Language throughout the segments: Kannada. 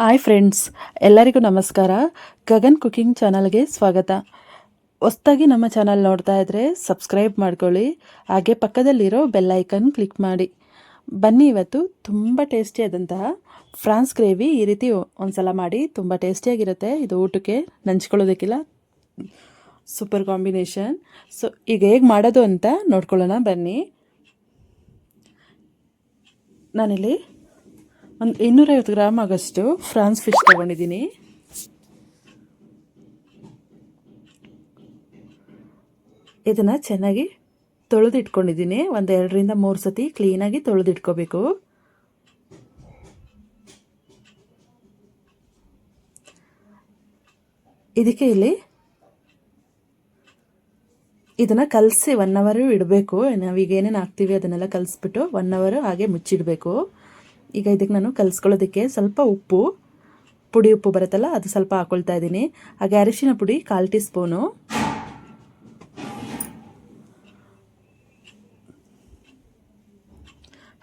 ಹಾಯ್ ಫ್ರೆಂಡ್ಸ್, ಎಲ್ಲರಿಗೂ ನಮಸ್ಕಾರ. ಗಗನ್ ಕುಕಿಂಗ್ ಚಾನಲ್ಗೆ ಸ್ವಾಗತ. ಹೊಸ್ದಾಗಿ ನಮ್ಮ ಚಾನಲ್ ನೋಡ್ತಾ ಇದ್ದರೆ ಸಬ್ಸ್ಕ್ರೈಬ್ ಮಾಡ್ಕೊಳ್ಳಿ, ಹಾಗೆ ಪಕ್ಕದಲ್ಲಿರೋ ಬೆಲ್ ಐಕನ್ ಕ್ಲಿಕ್ ಮಾಡಿ. ಬನ್ನಿ, ಇವತ್ತು ತುಂಬ ಟೇಸ್ಟಿಯಾದಂತಹ ಫ್ರಾನ್ಸ್ ಗ್ರೇವಿ ಈ ರೀತಿ ಒಂದ್ಸಲ ಮಾಡಿ. ತುಂಬ ಟೇಸ್ಟಿಯಾಗಿರುತ್ತೆ. ಇದು ಊಟಕ್ಕೆ ನಂಚ್ಕೊಳ್ಳೋದಕ್ಕಿಲ್ಲ, ಸೂಪರ್ ಕಾಂಬಿನೇಷನ್. ಸೊ ಈಗ ಹೇಗೆ ಮಾಡೋದು ಅಂತ ನೋಡ್ಕೊಳ್ಳೋಣ ಬನ್ನಿ. ನಾನಿಲ್ಲಿ ಒಂದು 250 ಗ್ರಾಮ್ ಆಗೋಷ್ಟು ಫ್ರಾನ್ಸ್ ಫಿಶ್ ತೊಗೊಂಡಿದ್ದೀನಿ. ಇದನ್ನು ಚೆನ್ನಾಗಿ ತೊಳೆದಿಟ್ಕೊಂಡಿದ್ದೀನಿ. ಒಂದು 2 ರಿಂದ 3 ಸತಿ ಕ್ಲೀನಾಗಿ ತೊಳೆದಿಟ್ಕೋಬೇಕು. ಇದಕ್ಕೆ ಇಲ್ಲಿ ಇದನ್ನು ಕಲಸಿ 1 ಅವರ್ ಇಡಬೇಕು. ನಾವೀಗ ಏನೇನು ಹಾಕ್ತೀವಿ ಅದನ್ನೆಲ್ಲ ಕಲಿಸ್ಬಿಟ್ಟು 1 ಅವರ್ ಹಾಗೆ ಮುಚ್ಚಿಡಬೇಕು. ಈಗ ಇದಕ್ಕೆ ನಾನು ಕಲಿಸ್ಕೊಳ್ಳೋದಕ್ಕೆ ಸ್ವಲ್ಪ ಉಪ್ಪು, ಪುಡಿ ಉಪ್ಪು ಬರುತ್ತಲ್ಲ, ಅದು ಸ್ವಲ್ಪ ಹಾಕ್ಕೊಳ್ತಾ ಇದ್ದೀನಿ. ಹಾಗೆ ಅರಿಶಿನ ಪುಡಿ 1/4 ಟೀ ಸ್ಪೂನು,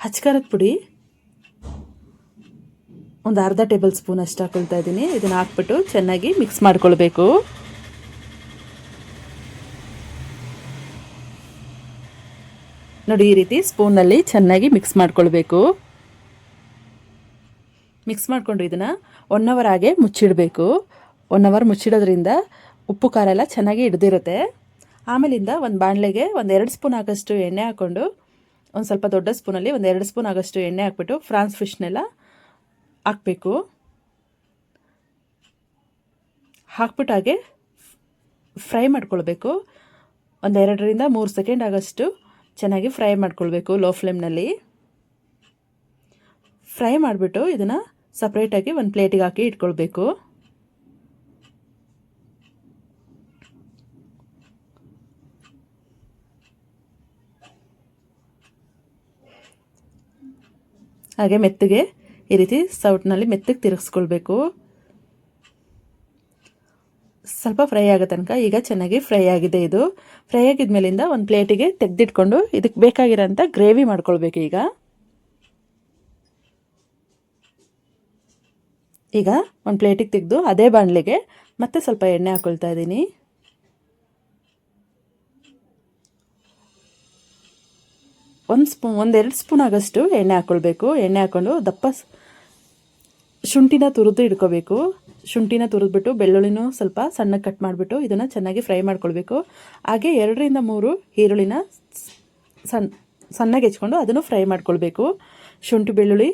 ಹಚ್ಕಾರದ ಪುಡಿ ಒಂದು ಅರ್ಧ ಟೇಬಲ್ ಸ್ಪೂನ್ ಅಷ್ಟು ಹಾಕ್ಕೊಳ್ತಾ ಇದ್ದೀನಿ. ಇದನ್ನು ಹಾಕ್ಬಿಟ್ಟು ಚೆನ್ನಾಗಿ ಮಿಕ್ಸ್ ಮಾಡ್ಕೊಳ್ಬೇಕು. ನೋಡಿ, ಈ ರೀತಿ ಸ್ಪೂನಲ್ಲಿ ಚೆನ್ನಾಗಿ ಮಿಕ್ಸ್ ಮಾಡ್ಕೊಳ್ಬೇಕು. ಮಿಕ್ಸ್ ಮಾಡಿಕೊಂಡು ಇದನ್ನು 1 ಅವರ್ ಹಾಗೆ ಮುಚ್ಚಿಡಬೇಕು. 1 ಅವರ್ ಮುಚ್ಚಿಡೋದ್ರಿಂದ ಉಪ್ಪು ಖಾರ ಎಲ್ಲ ಚೆನ್ನಾಗಿ ಹಿಡ್ದಿರುತ್ತೆ. ಆಮೇಲಿಂದ ಒಂದು ಬಾಣಲೆಗೆ ಒಂದು 2 ಸ್ಪೂನ್ ಆಗೋಷ್ಟು ಎಣ್ಣೆ ಹಾಕ್ಕೊಂಡು, ಒಂದು ಸ್ವಲ್ಪ ದೊಡ್ಡ ಸ್ಪೂನಲ್ಲಿ ಒಂದು 2 ಸ್ಪೂನ್ ಆಗೋಷ್ಟು ಎಣ್ಣೆ ಹಾಕ್ಬಿಟ್ಟು ಫ್ರಾನ್ಸ್ ಫಿಶ್ನೆಲ್ಲ ಹಾಕಬೇಕು. ಹಾಕ್ಬಿಟ್ಟು ಹಾಗೆ ಫ್ರೈ ಮಾಡ್ಕೊಳ್ಬೇಕು. ಒಂದು 2 ರಿಂದ 3 ಸೆಕೆಂಡ್ ಆಗೋಷ್ಟು ಚೆನ್ನಾಗಿ ಫ್ರೈ ಮಾಡ್ಕೊಳ್ಬೇಕು ಲೋ ಫ್ಲೇಮ್ನಲ್ಲಿ. ಫ್ರೈ ಮಾಡಿಬಿಟ್ಟು ಇದನ್ನು ಸಪ್ರೇಟಾಗಿ ಒಂದು ಪ್ಲೇಟಿಗೆ ಹಾಕಿ ಇಟ್ಕೊಳ್ಬೇಕು. ಹಾಗೆ ಮೆತ್ತಗೆ ಈ ರೀತಿ ಸೌಟ್ನಲ್ಲಿ ಮೆತ್ತಗೆ ತಿರುಗಿಸ್ಕೊಳ್ಬೇಕು. ಸ್ವಲ್ಪ ಫ್ರೈ ಆಗೋ ತನಕ. ಈಗ ಚೆನ್ನಾಗಿ ಫ್ರೈ ಆಗಿದೆ. ಇದು ಫ್ರೈ ಆಗಿದ್ಮೇಲಿಂದ ಒಂದು ಪ್ಲೇಟಿಗೆ ತೆಗೆದಿಟ್ಕೊಂಡು ಇದಕ್ಕೆ ಬೇಕಾಗಿರೋಂಥ ಗ್ರೇವಿ ಮಾಡ್ಕೊಳ್ಬೇಕು. ಈಗ ಒಂದು ಪ್ಲೇಟಿಗೆ ತೆಗೆದು ಅದೇ ಬಾಣಲೆಗೆ ಮತ್ತೆ ಸ್ವಲ್ಪ ಎಣ್ಣೆ ಹಾಕ್ಕೊಳ್ತಾ ಇದ್ದೀನಿ. ಒಂದು 2 ಸ್ಪೂನ್ ಆಗೋಷ್ಟು ಎಣ್ಣೆ ಹಾಕ್ಕೊಳ್ಬೇಕು. ಎಣ್ಣೆ ಹಾಕ್ಕೊಂಡು ದಪ್ಪ ಶುಂಠಿನ ತುರಿದು ಇಟ್ಕೋಬೇಕು. ಶುಂಠಿನ ತುರಿದ್ಬಿಟ್ಟು ಬೆಳ್ಳುಳ್ಳಿನೂ ಸ್ವಲ್ಪ ಸಣ್ಣಗೆ ಕಟ್ ಮಾಡಿಬಿಟ್ಟು ಇದನ್ನು ಚೆನ್ನಾಗಿ ಫ್ರೈ ಮಾಡ್ಕೊಳ್ಬೇಕು. ಹಾಗೆ 2 ರಿಂದ 3 ಈರುಳ್ಳಿನ ಸಣ್ಣಗೆ ಹೆಚ್ಕೊಂಡು ಅದನ್ನು ಫ್ರೈ ಮಾಡ್ಕೊಳ್ಬೇಕು. ಶುಂಠಿ ಬೆಳ್ಳುಳ್ಳಿ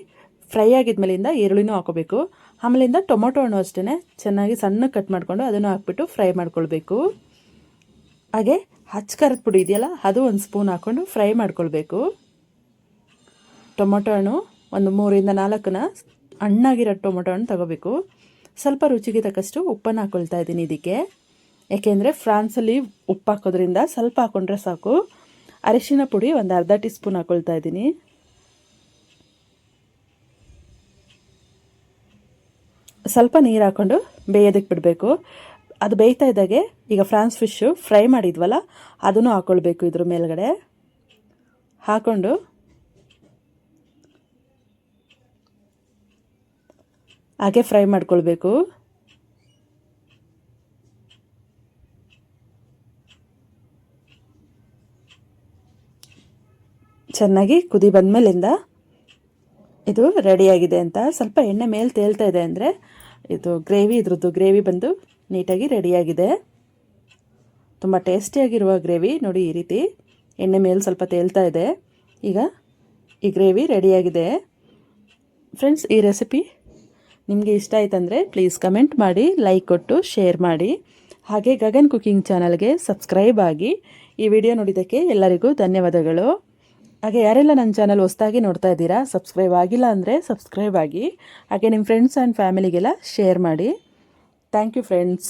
ಫ್ರೈ ಆಗಿದ್ಮೇಲಿಂದ ಈರುಳ್ಳಿನೂ ಹಾಕೋಬೇಕು. ಆಮೇಲಿಂದ ಟೊಮೊಟೊ ಹಣ್ಣು ಅಷ್ಟೇ ಚೆನ್ನಾಗಿ ಸಣ್ಣಗೆ ಕಟ್ ಮಾಡಿಕೊಂಡು ಅದನ್ನು ಹಾಕ್ಬಿಟ್ಟು ಫ್ರೈ ಮಾಡ್ಕೊಳ್ಬೇಕು. ಹಾಗೆ ಹಚ್ಕಾರದ ಪುಡಿ ಇದೆಯಲ್ಲ, ಅದು 1 ಸ್ಪೂನ್ ಹಾಕ್ಕೊಂಡು ಫ್ರೈ ಮಾಡ್ಕೊಳ್ಬೇಕು. ಟೊಮೊಟೊ ಹಣ್ಣು ಒಂದು 3 ರಿಂದ 4 ಹಣ್ಣಾಗಿರೋ ಟೊಮೊಟೊ ಹಣ್ಣು ತಗೋಬೇಕು. ಸ್ವಲ್ಪ ರುಚಿಗೆ ತಕ್ಕಷ್ಟು ಉಪ್ಪನ್ನು ಹಾಕ್ಕೊಳ್ತಾ ಇದ್ದೀನಿ ಇದಕ್ಕೆ. ಯಾಕೆಂದರೆ ಫ್ರಾನ್ಸಲ್ಲಿ ಉಪ್ಪು ಹಾಕೋದ್ರಿಂದ ಸ್ವಲ್ಪ ಹಾಕ್ಕೊಂಡ್ರೆ ಸಾಕು. ಅರಿಶಿನ ಪುಡಿ ಒಂದು ಅರ್ಧ ಟೀ ಸ್ಪೂನ್ ಹಾಕ್ಕೊಳ್ತಾ ಇದ್ದೀನಿ. ಸ್ವಲ್ಪ ನೀರು ಹಾಕ್ಕೊಂಡು ಬೇಯೋದಕ್ಕೆ ಬಿಡಬೇಕು. ಅದು ಬೇಯ್ತಾ ಇದ್ದಾಗೆ ಈಗ ಫ್ರಾನ್ಸ್ ಫಿಶ್ಶು ಫ್ರೈ ಮಾಡಿದ್ವಲ್ಲ, ಅದನ್ನು ಹಾಕ್ಕೊಳ್ಬೇಕು. ಇದ್ರ ಮೇಲ್ಗಡೆ ಹಾಕ್ಕೊಂಡು ಹಾಗೆ ಫ್ರೈ ಮಾಡ್ಕೊಳ್ಬೇಕು. ಚೆನ್ನಾಗಿ ಕುದಿ ಬಂದಮೇಲಿಂದ ಇದು ರೆಡಿಯಾಗಿದೆ ಅಂತ ಸ್ವಲ್ಪ ಎಣ್ಣೆ ಮೇಲೆ ತೇಲ್ತಾ ಇದೆ ಅಂದರೆ ಇದು ಇದ್ರದ್ದು ಗ್ರೇವಿ ಬಂದು ನೀಟಾಗಿ ರೆಡಿಯಾಗಿದೆ. ತುಂಬ ಟೇಸ್ಟಿಯಾಗಿರುವ ಗ್ರೇವಿ. ನೋಡಿ, ಈ ರೀತಿ ಎಣ್ಣೆ ಮೇಲೆ ಸ್ವಲ್ಪ ತೇಲ್ತಾ ಇದೆ. ಈಗ ಈ ಗ್ರೇವಿ ರೆಡಿಯಾಗಿದೆ. ಫ್ರೆಂಡ್ಸ್, ಈ ರೆಸಿಪಿ ನಿಮಗೆ ಇಷ್ಟ ಆಯ್ತಂದರೆ ಪ್ಲೀಸ್ ಕಮೆಂಟ್ ಮಾಡಿ, ಲೈಕ್ ಕೊಟ್ಟು ಶೇರ್ ಮಾಡಿ. ಹಾಗೆ ಗಗನ್ ಕುಕಿಂಗ್ ಚಾನಲ್ಗೆ ಸಬ್ಸ್ಕ್ರೈಬ್ ಆಗಿ. ಈ ವಿಡಿಯೋ ನೋಡಿದ್ದಕ್ಕೆ ಎಲ್ಲರಿಗೂ ಧನ್ಯವಾದಗಳು. ಹಾಗೆ ಯಾರೆಲ್ಲ ನನ್ನ ಚಾನಲ್ ಹೊಸದಾಗಿ ನೋಡ್ತಾ ಇದ್ದೀರಾ, ಸಬ್ಸ್ಕ್ರೈಬ್ ಆಗಿಲ್ಲ ಅಂದರೆ ಸಬ್ಸ್ಕ್ರೈಬ್ ಆಗಿ. ಹಾಗೆ ನಿಮ್ಮ ಫ್ರೆಂಡ್ಸ್ ಆ್ಯಂಡ್ ಫ್ಯಾಮಿಲಿಗೆಲ್ಲ ಶೇರ್ ಮಾಡಿ. Thank you friends.